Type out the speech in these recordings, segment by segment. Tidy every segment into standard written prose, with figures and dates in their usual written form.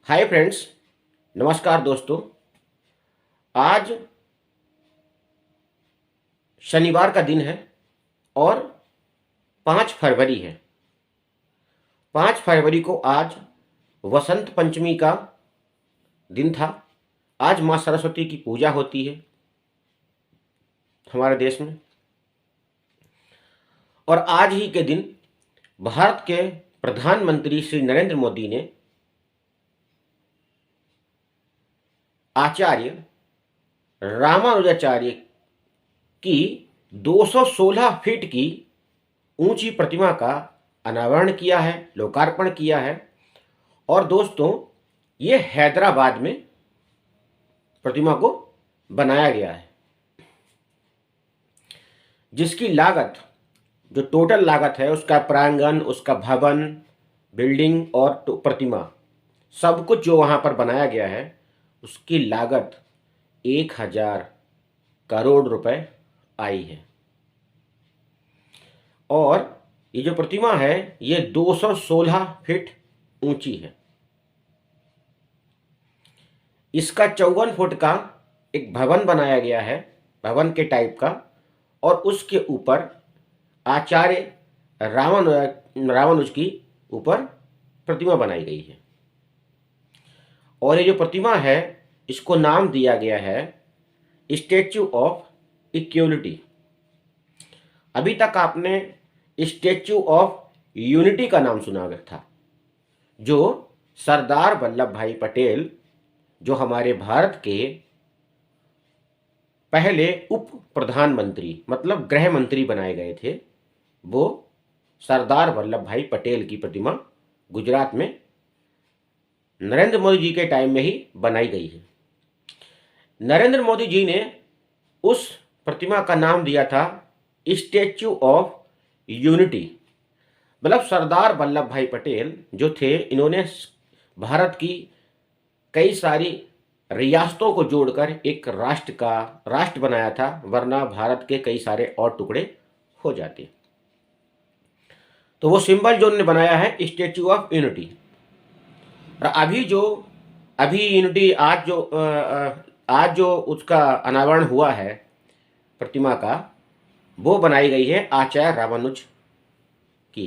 Hi friends, नमस्कार दोस्तों। आज शनिवार का दिन है और 5 फरवरी है। 5 फरवरी को आज वसंत पंचमी का दिन था। आज माँ सरस्वती की पूजा होती है हमारे देश में। और आज ही के दिन भारत के प्रधानमंत्री श्री नरेंद्र मोदी ने आचार्य रामानुजाचार्य की 216 फीट की ऊंची प्रतिमा का अनावरण किया है, लोकार्पण किया है। और दोस्तों, ये हैदराबाद में प्रतिमा को बनाया गया है, जिसकी लागत, जो टोटल लागत है, उसका प्रांगण, उसका भवन, बिल्डिंग और प्रतिमा, सब कुछ जो वहाँ पर बनाया गया है, उसकी लागत 1000 करोड़ रुपए आई है। और ये जो प्रतिमा है, ये 216 फीट ऊंची है। इसका 54 फुट का एक भवन बनाया गया है, भवन के टाइप का, और उसके ऊपर आचार्य रामानुज की ऊपर प्रतिमा बनाई गई है। और ये जो प्रतिमा है, इसको नाम दिया गया है स्टैच्यू ऑफ इक्वलिटी। अभी तक आपने स्टैच्यू ऑफ यूनिटी का नाम सुना था, जो सरदार वल्लभ भाई पटेल, जो हमारे भारत के पहले उप प्रधानमंत्री मतलब गृह मंत्री बनाए गए थे, वो सरदार वल्लभ भाई पटेल की प्रतिमा गुजरात में नरेंद्र मोदी जी के टाइम में ही बनाई गई है। नरेंद्र मोदी जी ने उस प्रतिमा का नाम दिया था स्टैच्यू ऑफ यूनिटी। मतलब सरदार वल्लभ भाई पटेल जो थे, इन्होंने भारत की कई सारी रियासतों को जोड़कर एक राष्ट्र बनाया था, वरना भारत के कई सारे और टुकड़े हो जाते। तो वो सिंबल जो उन्होंने बनाया है स्टैच्यू ऑफ यूनिटी। और अभी यूनिटी आज जो उसका अनावरण हुआ है प्रतिमा का, वो बनाई गई है आचार्य रामानुज की।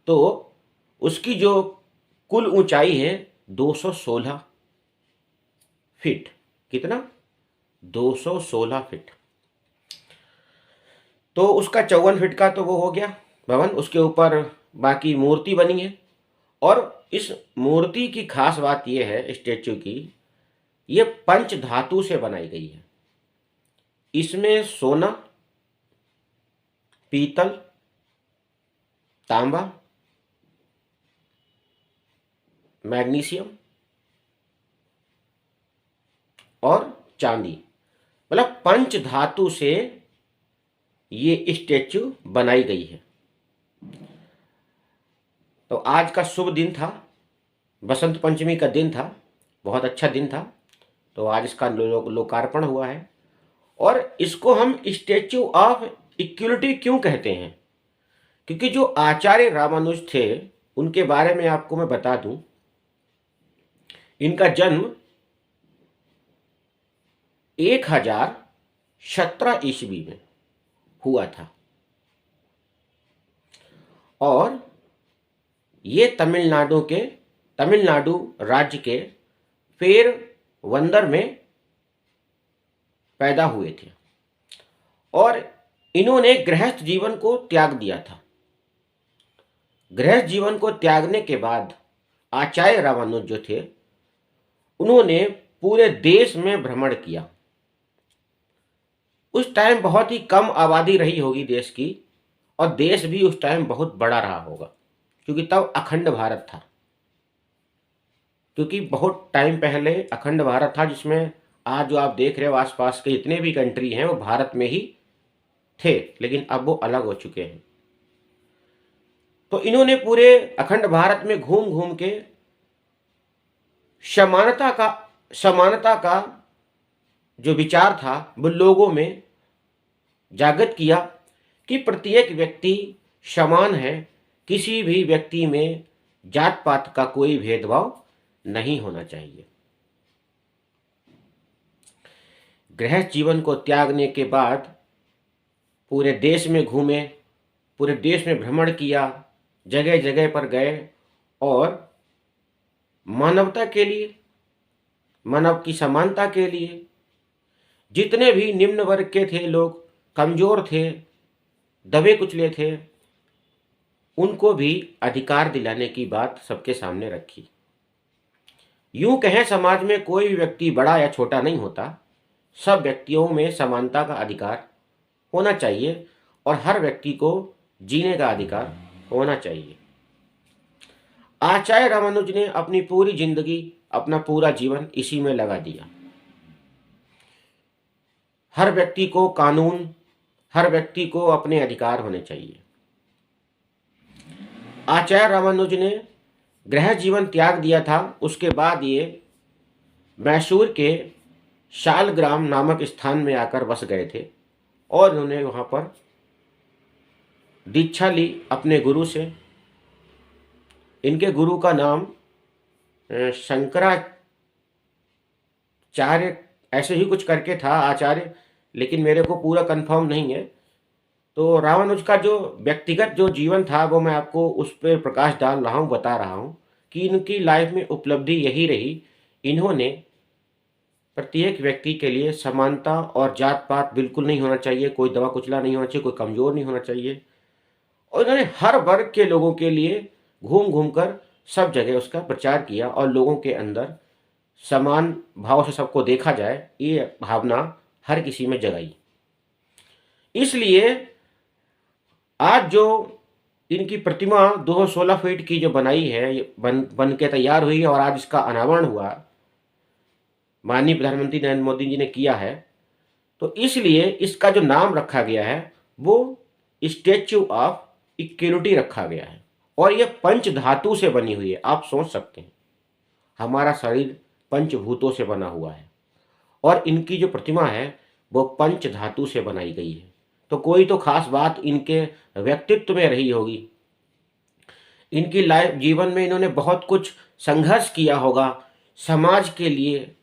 तो उसकी जो कुल ऊंचाई है 216 फीट। कितना? 216 फीट। तो उसका 54 फीट का तो वो हो गया भवन, उसके ऊपर बाकी मूर्ति बनी है। और इस मूर्ति की खास बात यह है, स्टैच्यू की, ये पंच धातु से बनाई गई है। इसमें सोना, पीतल, तांबा, मैग्नीशियम और चांदी, मतलब पंच धातु से ये स्टैच्यू बनाई गई है। तो आज का शुभ दिन था, बसंत पंचमी का दिन था, बहुत अच्छा दिन था। तो आज इसका लोकार्पण हुआ है। और इसको हम स्टैच्यू ऑफ इक्वलिटी क्यों कहते हैं? क्योंकि जो आचार्य रामानुज थे, उनके बारे में आपको मैं बता दूं, इनका जन्म 1017 ईस्वी में हुआ था। और ये तमिलनाडु राज्य के पेरवंदर में पैदा हुए थे। और इन्होंने गृहस्थ जीवन को त्याग दिया था। गृहस्थ जीवन को त्यागने के बाद आचार्य रामानुज जो थे, उन्होंने पूरे देश में भ्रमण किया। उस टाइम बहुत ही कम आबादी रही होगी देश की, और देश भी उस टाइम बहुत बड़ा रहा होगा, क्योंकि तब अखंड भारत था। क्योंकि बहुत टाइम पहले अखंड भारत था, जिसमें आज जो आप देख रहे हो आसपास के जितने भी कंट्री हैं, वो भारत में ही थे, लेकिन अब वो अलग हो चुके हैं। तो इन्होंने पूरे अखंड भारत में घूम घूम के समानता का जो विचार था, वो लोगों में जागृत किया कि प्रत्येक व्यक्ति समान है, किसी भी व्यक्ति में जात पात का कोई भेदभाव नहीं होना चाहिए। गृहस्थ जीवन को त्यागने के बाद पूरे देश में घूमे, पूरे देश में भ्रमण किया, जगह जगह पर गए और मानवता के लिए, मानव की समानता के लिए, जितने भी निम्न वर्ग के थे लोग, कमजोर थे, दबे कुचले थे, उनको भी अधिकार दिलाने की बात सबके सामने रखी। यूं कहें, समाज में कोई भी व्यक्ति बड़ा या छोटा नहीं होता, सब व्यक्तियों में समानता का अधिकार होना चाहिए और हर व्यक्ति को जीने का अधिकार होना चाहिए। आचार्य रामानुज ने अपनी पूरी जिंदगी, अपना पूरा जीवन इसी में लगा दिया। हर व्यक्ति को कानून, हर व्यक्ति को अपने अधिकार होने चाहिए। आचार्य रामानुज ने गृह जीवन त्याग दिया था। उसके बाद ये मैसूर के शालग्राम नामक स्थान में आकर बस गए थे और उन्होंने वहाँ पर दीक्षा ली अपने गुरु से। इनके गुरु का नाम शंकराचार्य ऐसे ही कुछ करके था, आचार्य, लेकिन मेरे को पूरा कंफर्म नहीं है। तो रामानुज का जो व्यक्तिगत जो जीवन था वो मैं आपको उस पर प्रकाश डाल रहा हूँ, बता रहा हूँ कि इनकी लाइफ में उपलब्धि यही रही, इन्होंने प्रत्येक व्यक्ति के लिए समानता और जात पात बिल्कुल नहीं होना चाहिए, कोई दबा कुचला नहीं होना चाहिए, कोई कमज़ोर नहीं होना चाहिए, और इन्होंने हर वर्ग के लोगों के लिए घूम घूम कर सब जगह उसका प्रचार किया और लोगों के अंदर समान भाव से सबको देखा जाए, ये भावना हर किसी में जगाई। इसलिए आज जो इनकी प्रतिमा 216 फीट की जो बनाई है, ये बन के तैयार हुई है और आज इसका अनावरण हुआ, माननीय प्रधानमंत्री नरेंद्र मोदी जी ने किया है, तो इसलिए इसका जो नाम रखा गया है वो स्टैच्यू ऑफ इक्वलिटी रखा गया है। और ये पंच धातु से बनी हुई है। आप सोच सकते हैं, हमारा शरीर पंचभूतों से बना हुआ है और इनकी जो प्रतिमा है वो पंच धातु से बनाई गई है। तो कोई तो खास बात इनके व्यक्तित्व में रही होगी। इनकी लाइफ जीवन में इन्होंने बहुत कुछ संघर्ष किया होगा समाज के लिए,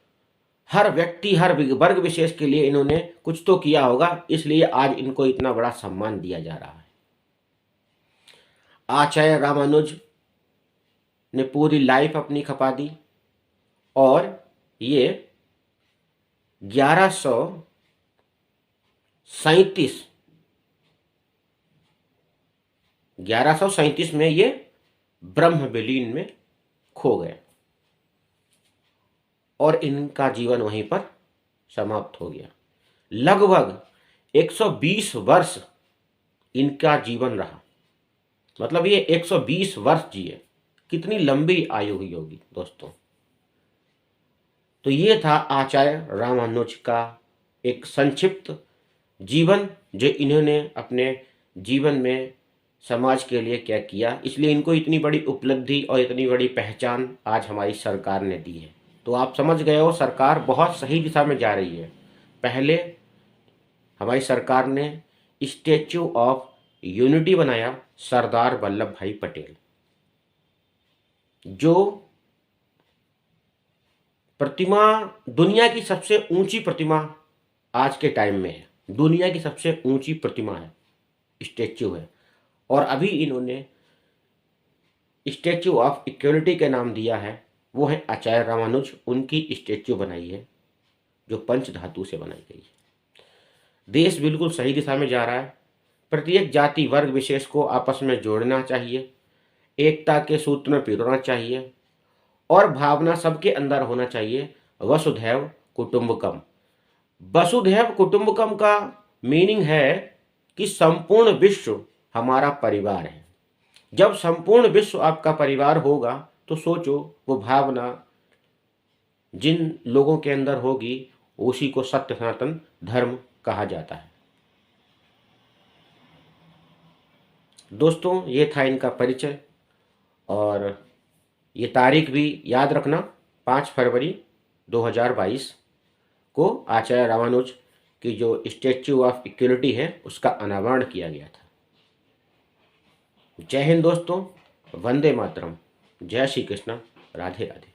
हर व्यक्ति, हर वर्ग विशेष के लिए इन्होंने कुछ तो किया होगा, इसलिए आज इनको इतना बड़ा सम्मान दिया जा रहा है। आचार्य रामानुज ने पूरी लाइफ अपनी खपा दी और ये 1137 में ये ब्रह्म विलीन में खो गए और इनका जीवन वहीं पर समाप्त हो गया। लगभग 120 वर्ष इनका जीवन रहा, मतलब ये 120 वर्ष जिए। कितनी लंबी आयु हुई होगी दोस्तों। तो ये था आचार्य रामानुज का एक संक्षिप्त जीवन, जो इन्होंने अपने जीवन में समाज के लिए क्या किया, इसलिए इनको इतनी बड़ी उपलब्धि और इतनी बड़ी पहचान आज हमारी सरकार ने दी है। तो आप समझ गए हो, सरकार बहुत सही दिशा में जा रही है। पहले हमारी सरकार ने स्टैच्यू ऑफ यूनिटी बनाया, सरदार वल्लभ भाई पटेल, जो प्रतिमा दुनिया की सबसे ऊंची प्रतिमा आज के टाइम में है। दुनिया की सबसे ऊंची प्रतिमा है, स्टैच्यू है। और अभी इन्होंने स्टैच्यू ऑफ इक्वलिटी के नाम दिया है, वो है आचार्य रामानुज, उनकी स्टैच्यू बनाई है जो पंच धातु से बनाई गई है। देश बिल्कुल सही दिशा में जा रहा है। प्रत्येक जाति वर्ग विशेष को आपस में जोड़ना चाहिए, एकता के सूत्र में पिरोना चाहिए और भावना सबके अंदर होना चाहिए, वसुधैव कुटुंबकम। वसुधैव कुटुंबकम का मीनिंग है कि संपूर्ण विश्व हमारा परिवार है। जब संपूर्ण विश्व आपका परिवार होगा तो सोचो, वो भावना जिन लोगों के अंदर होगी उसी को सत्य सनातन धर्म कहा जाता है। दोस्तों, ये था इनका परिचय और ये तारीख भी याद रखना, 5 फरवरी 2022 को आचार्य रामानुज की जो स्टैच्यू ऑफ इक्वलिटी है उसका अनावरण किया गया था। जय हिंद दोस्तों, वंदे मातरम, जय श्री कृष्ण, राधे राधे।